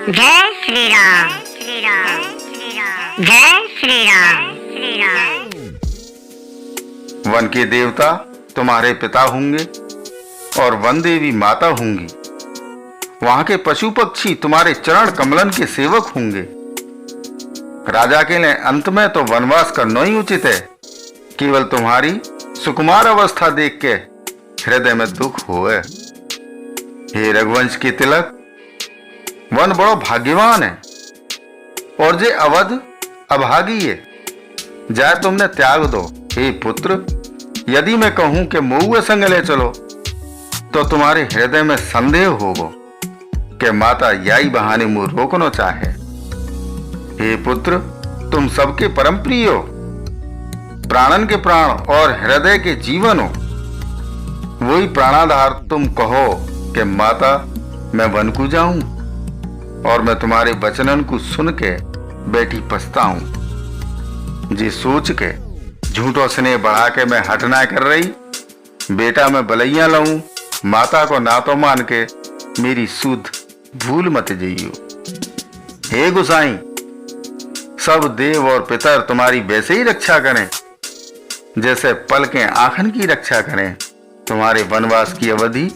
जय श्री राम, श्री राम, श्री राम, जय श्री राम, श्री राम। वन के देवता तुम्हारे पिता होंगे और वन देवी माता होंगी। वहां के पशु पक्षी तुम्हारे चरण कमलन के सेवक होंगे। राजा के लिए अंत में तो वनवास करना ही उचित है। केवल तुम्हारी सुकुमार अवस्था देख के हृदय में दुख होए। हे रघुवंश के तिलक, वन बड़ो भाग्यवान है और जे अवध अभागी है। जाए तुमने त्याग दो। हे पुत्र, यदि मैं कहूं कि मऊए संग ले चलो तो तुम्हारे हृदय में संदेह होगो कि माता याई बहाने मुंह रोकना चाहे। हे पुत्र, तुम सबके परम प्रिय हो, प्राणन के प्राण और हृदय के जीवन हो। वही प्राणाधार तुम कहो कि माता मैं वन को जाऊं और मैं तुम्हारे वचनन को सुन के बैठी पछताऊं। जी सोच के झूठो स्नेह बढ़ा के मैं हटना कर रही, बेटा मैं बलैया लाऊं, माता को ना तो मान के मेरी सुध भूल मत जइयो। हे गुसाई, सब देव और पितर तुम्हारी वैसे ही रक्षा करें जैसे पलकें आखन की रक्षा करें। तुम्हारे वनवास की अवधि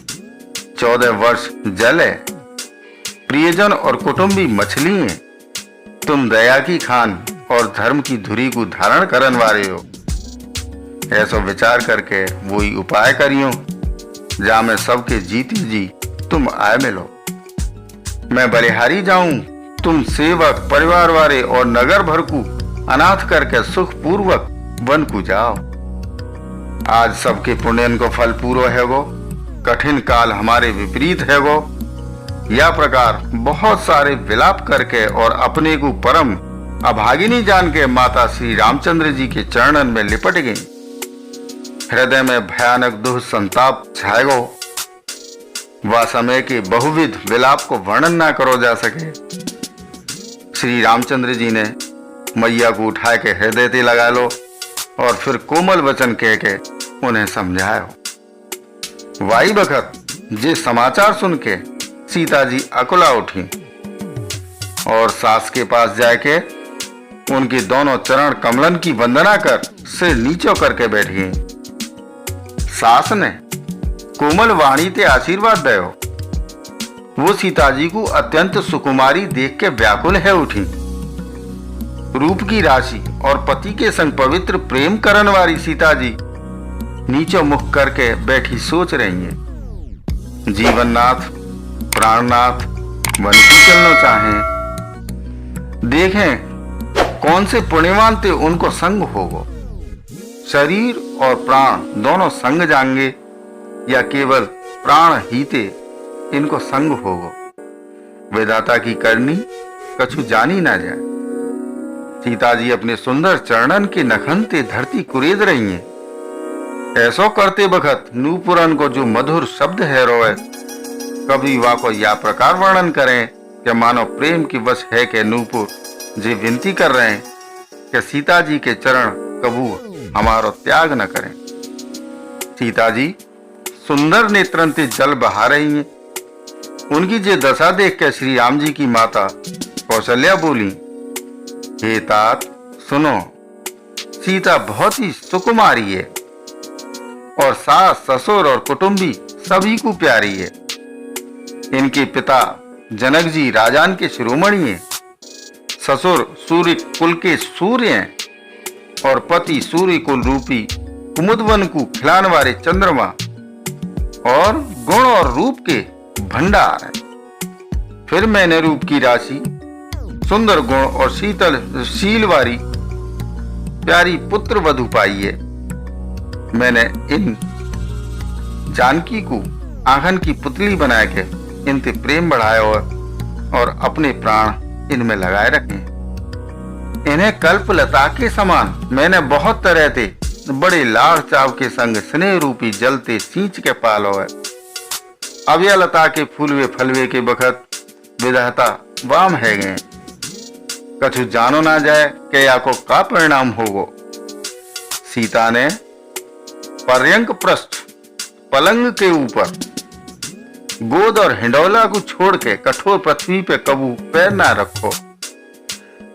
14 वर्ष जल है। प्रियजन और कुटुंबी मछली हैं। तुम दया की खान और धर्म की धुरी को धारण करन वाले हो। ऐसा विचार करके वही उपाय करियो जा मैं सबके जीती जी तुम आए मिलो। मैं बलिहारी जाऊं, तुम सेवक परिवार वाले और नगर भर को अनाथ करके सुख पूर्वक वन को जाओ। आज सबके पुण्यन को फल पूरो है गो, कठिन काल हमारे विपरीत है गो। यह प्रकार बहुत सारे विलाप करके और अपने को परम अभागिनी जान के माता श्री रामचंद्र जी के चरणन में लिपट गई। हृदय में भयानक दुख संताप छाएगो। वह समय के बहुविध विलाप को वर्णन ना करो जा सके। श्री रामचंद्र जी ने मैया को उठा के हृदय ते लगा लो और फिर कोमल वचन कह के उन्हें समझायो। वाई बखत जे समाचार सुन के सीता जी अकुला उठी और सास के पास जाके उनके दोनों चरण कमलन की वंदना कर सिर नीचो करके बैठ गई। सास ने कोमल वाणी ते आशीर्वाद दयो। वो सीता जी को अत्यंत सुकुमारी देख के व्याकुल है उठी। रूप की राशि और पति के संग पवित्र प्रेम करन वाली सीता जी नीचो मुख करके बैठी सोच रही है। जीवननाथ प्राणनाथ वन को चलना चाहें। देखें कौन से पुण्यवान ते उनको संग होगो। शरीर और प्राण दोनों संग जाएंगे या केवल प्राण ही ते इनको संग होगो। विधाता की करनी कछु जानी ना जाए। सीता जी अपने सुंदर चरणन के नखन ते धरती कुरेद रही हैं। ऐसो करते बखत नूपुरन को जो मधुर शब्द है रोए, कभी वा को या प्रकार वर्णन करें कि मानो प्रेम की वश है कि नूपुर जी विनती कर रहे हैं कि सीता जी के चरण कबू हमारो त्याग न करें। सीता जी सुंदर नेत्रन ते जल बहा रही हैं। उनकी जे दशा देख के श्री राम जी की माता कौशल्या बोली, हे तात सुनो, सीता बहुत ही सुकुमारी है और सास ससुर और कुटुंबी सभी को प्यारी है। इनके पिता जनक जी राजान के शिरोमणि हैं। ससुर सूर्य कुल के सूर्य हैं और पति सूर्य कुल रूपी कुमुदवन को खिलाने वाले चंद्रमा और गुण और रूप के भंडार हैं। फिर मैंने रूप की राशि, सुंदर गुण और शीतल शील वाली प्यारी पुत्र वधु पाई है। मैंने इन जानकी को आंगन की पुतली बना के इनसे प्रेम बढ़ाया और अपने प्राण इनमें लगाए रखे। इन्हें कल्प लता के समान मैंने बहुत तरह से बड़े लाड़ चाव के संग स्नेह रूपी जलते सींच के पालो है। अब यह लता के फूलवे फलवे के बखत विधाता वाम है गए। कछु जानो ना जाए कि या को का परिणाम होगो। सीता ने पर्यंक पृष्ठ पलंग के ऊपर गोद और हिंडोला को छोड़ के कठोर पृथ्वी पे कबू पैर ना रखो।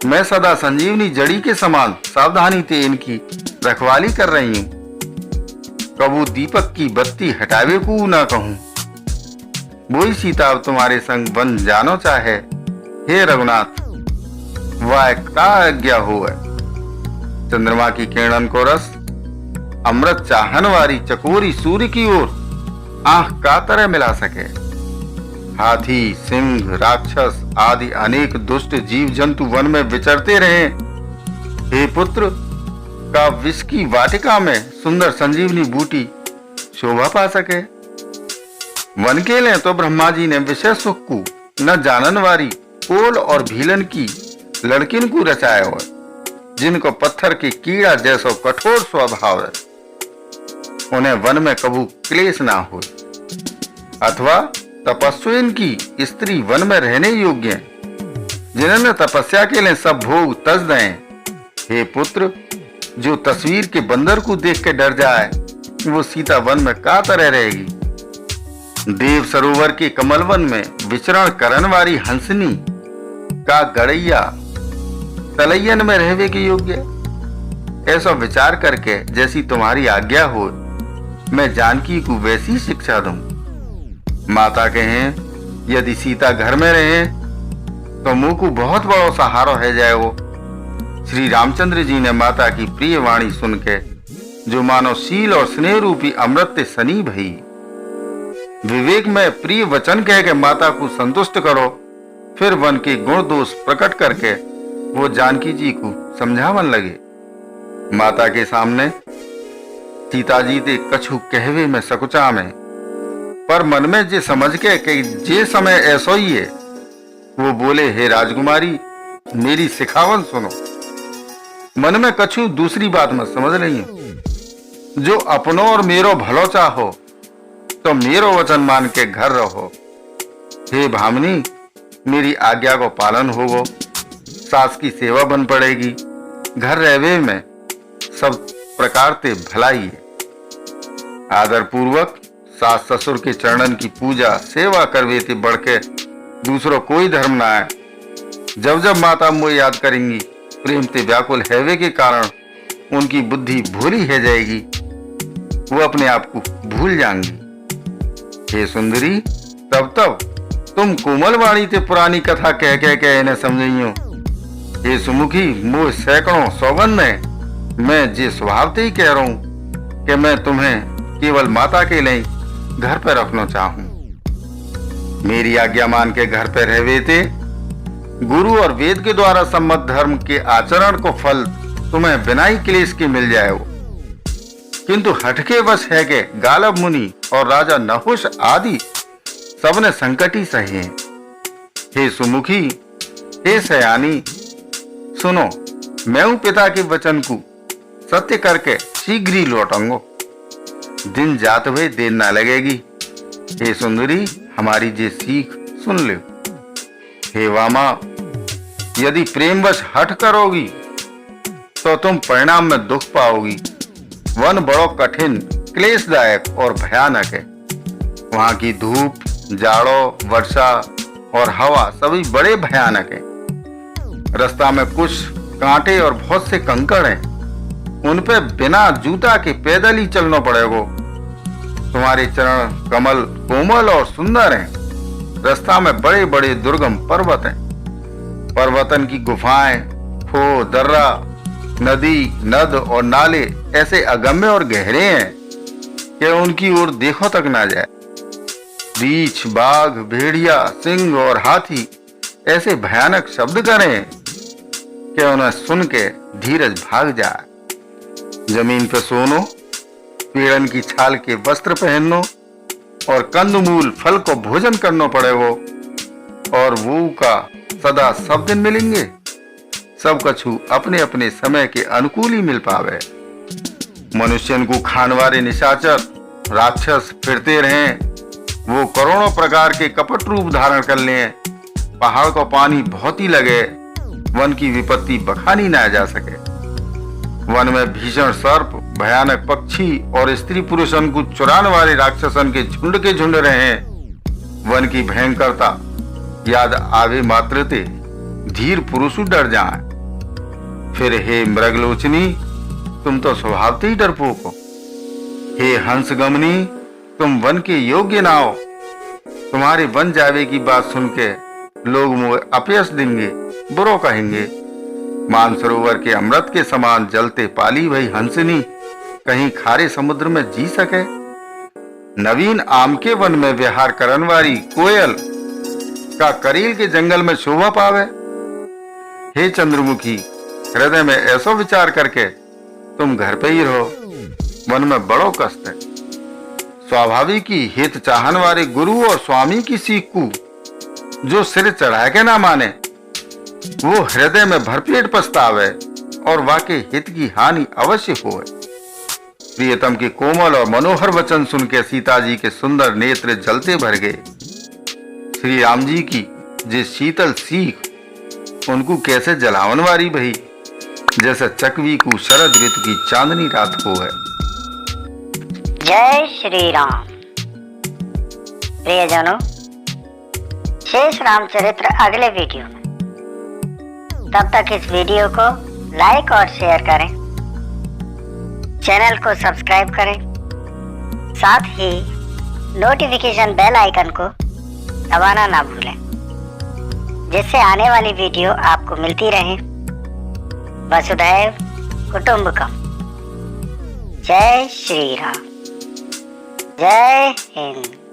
मैं सदा संजीवनी जड़ी के समान सावधानी से इनकी रखवाली कर रही हूँ। कबू दीपक की बत्ती हटावे को ना कहूँ। वही सीता अब तुम्हारे संग बन जानो चाहे। हे रघुनाथ, वह का आज्ञा हो है। चंद्रमा की किरणन को रस अमृत चाहन वाली चकोरी सूर्य की ओर आंख का तरह मिला सके। हाथी, सिंह, राक्षस आदि अनेक दुष्ट जीव जंतु वन में विचरते रहे। हे पुत्र, का विष की वाटिका में सुंदर संजीवनी बूटी शोभा पा सके। वन के लिए तो ब्रह्मा जी ने विषय सुख को न जानन वारी कोल और भीलन की लड़किन को रचाया हो, जिनको पत्थर की कीड़ा जैसो कठोर स्वभाव है। उन्हें वन में कबू क्लेश ना हो, अथवा तपस्विन की स्त्री वन में रहने योग्य है, जिन्होंने तपस्या के लिए सब भोग तज दें। हे पुत्र, जो तस्वीर के बंदर को देख के डर जाए, वो सीता वन में का तरह रहेगी। देव सरोवर के कमलवन में विचरण करन वाली हंसनी का गड़ैया तलैयन में रहवे के योग्य। ऐसा विचार करके जैसी तुम्हारी आज्ञा हो, मैं जानकी को वैसी शिक्षा दूं। माता कहें, यदि सीता घर में रहे तो मुंह को बहुत बड़ो सहारो है जाए वो। श्री रामचंद्र जी ने माता की प्रिय वाणी सुन के जो मानो शील और स्नेह रूपी अमृत ते सनी भई। विवेक में प्रिय वचन कह के माता को संतुष्ट करो, फिर वन के गुण दोष प्रकट करके वो जानकी जी को समझावन लगे। माता के सामने सीता जी ते कछु कहवे में सकुचा में, पर मन में जे समझ के कि जे समय ऐसो ही है, वो बोले, हे राजकुमारी, मेरी सिखावन सुनो। मन में कछु दूसरी बात मत समझ रही हूं। जो अपनो और मेरो भलो चाहो तो मेरो वचन मान के घर रहो। हे भामिनी, मेरी आज्ञा को पालन होगो। सास की सेवा बन पड़ेगी। घर रहवे में सब प्रकार ते भलाई है। आदर पूर्वक सास ससुर के चरणन की पूजा सेवा करवे ते बढ़ के दूसरो कोई धर्म ना है। जब जब माता मुझे याद करेंगी, प्रेम ते व्याकुल हैवे के कारण उनकी बुद्धि भूली है जाएगी, वो अपने आप को भूल जाएंगी। हे सुंदरी, तब तब तुम कोमल वाणी ते पुरानी कथा कह कह के इन्हें समझियो। हे सुमुखी, मुझ सैकड़ों सौगंध में मैं जे स्वभाव ही कह रहा हूं कि मैं तुम्हें केवल माता के लिए घर पर रखना चाहूं। मेरी आज्ञा मान के घर पर रहवे थे। गुरु और वेद के द्वारा सम्मत धर्म के आचरण को फल तुम्हें बिना ही क्लेश के मिल जाए हो। किंतु हटके वश है के गालब मुनि और राजा नहुष आदि सबने संकट ही सहे। हे सुमुखी, हे सयानी, सुनो, मैं हूं पिता के वचन को सत्य करके शीघ्र ही लौटाऊंगा। दिन जाते हुए देर ना लगेगी। हे सुंदरी, हमारी जे सीख सुन ले। हे वामा, यदि प्रेमवश हट करोगी तो तुम परिणाम में दुख पाओगी। वन बड़ो कठिन, क्लेशदायक और भयानक है। वहां की धूप, जाड़ो, वर्षा और हवा सभी बड़े भयानक है। रास्ता में कुछ कांटे और बहुत से कंकड़ हैं। उन पे बिना जूता के पैदल ही चलना पड़ेगा। तुम्हारे चरण कमल कोमल और सुंदर हैं। रास्ता में बड़े बड़े दुर्गम पर्वत हैं। पर्वतन की गुफाएं, खो, दर्रा, नदी, नद और नाले ऐसे अगम्य और गहरे हैं कि उनकी ओर देखो तक ना जाए। रीछ, बाघ, भेड़िया, सिंह और हाथी ऐसे भयानक शब्द करें कि उन्हें सुन के धीरज भाग जाए। जमीन पर सोनो, पेड़न की छाल के वस्त्र पहनो और कंदमूल फल को भोजन करना पड़ेगा। और वो का सदा सब दिन मिलेंगे। सब कछु अपने अपने समय के अनुकूल ही मिल पावे। मनुष्यन को खान वाले निशाचर राक्षस फिरते रहें। वो करोड़ों प्रकार के कपट रूप धारण कर लें। पहाड़ को पानी बहुत ही लगे, वन की विपत्ति बखानी ना जा सके। वन में भीषण सर्प, भयानक पक्षी और स्त्री पुरुषन को चुराने वाले राक्षसन के झुंड रहे। वन की भयंकरता याद आवे मात्रते धीर पुरुष डर जाए। फिर हे मृगलोचनी, तुम तो स्वभावते ही डरपोक हो। हे हंसगमनी, तुम वन के योग्य ना हो। तुम्हारे वन जावे की बात सुन के लोग मुझे अपयश देंगे, बुरो कहेंगे। मानसरोवर के अमृत के समान जलते पाली भई हंसनी कहीं खारे समुद्र में जी सके। नवीन आम के वन में विहार करन वाली कोयल का करील के जंगल में शोभा पावे। हे चंद्रमुखी, हृदय में ऐसा विचार करके तुम घर पे ही रहो, वन में बड़ो कष्ट है। स्वाभाविक ही हित चाहन वाले गुरु और स्वामी की सीख को जो सिर चढ़ा के ना माने, वो हृदय में भरपेट पछतावे और वाके हित की हानि अवश्य होए। प्रियतम के कोमल और मनोहर वचन सुन के सीता जी के सुंदर नेत्र जलते भर गए। श्री राम जी की जिस शीतल सीख उनको कैसे जलावन वारी भई, जैसे चकवी को शरद ऋतु की चांदनी रात हो है। जय श्री राम। प्रियजनों, शेष रामचरित्र अगले वीडियो में। तब तक इस वीडियो को लाइक और शेयर करें, चैनल को सब्सक्राइब करें, साथ ही नोटिफिकेशन बेल आइकन को दबाना ना भूलें, जिससे आने वाली वीडियो आपको मिलती रहे। वसुधैव कुटुंबकम। जय श्री राम। जय हिंद।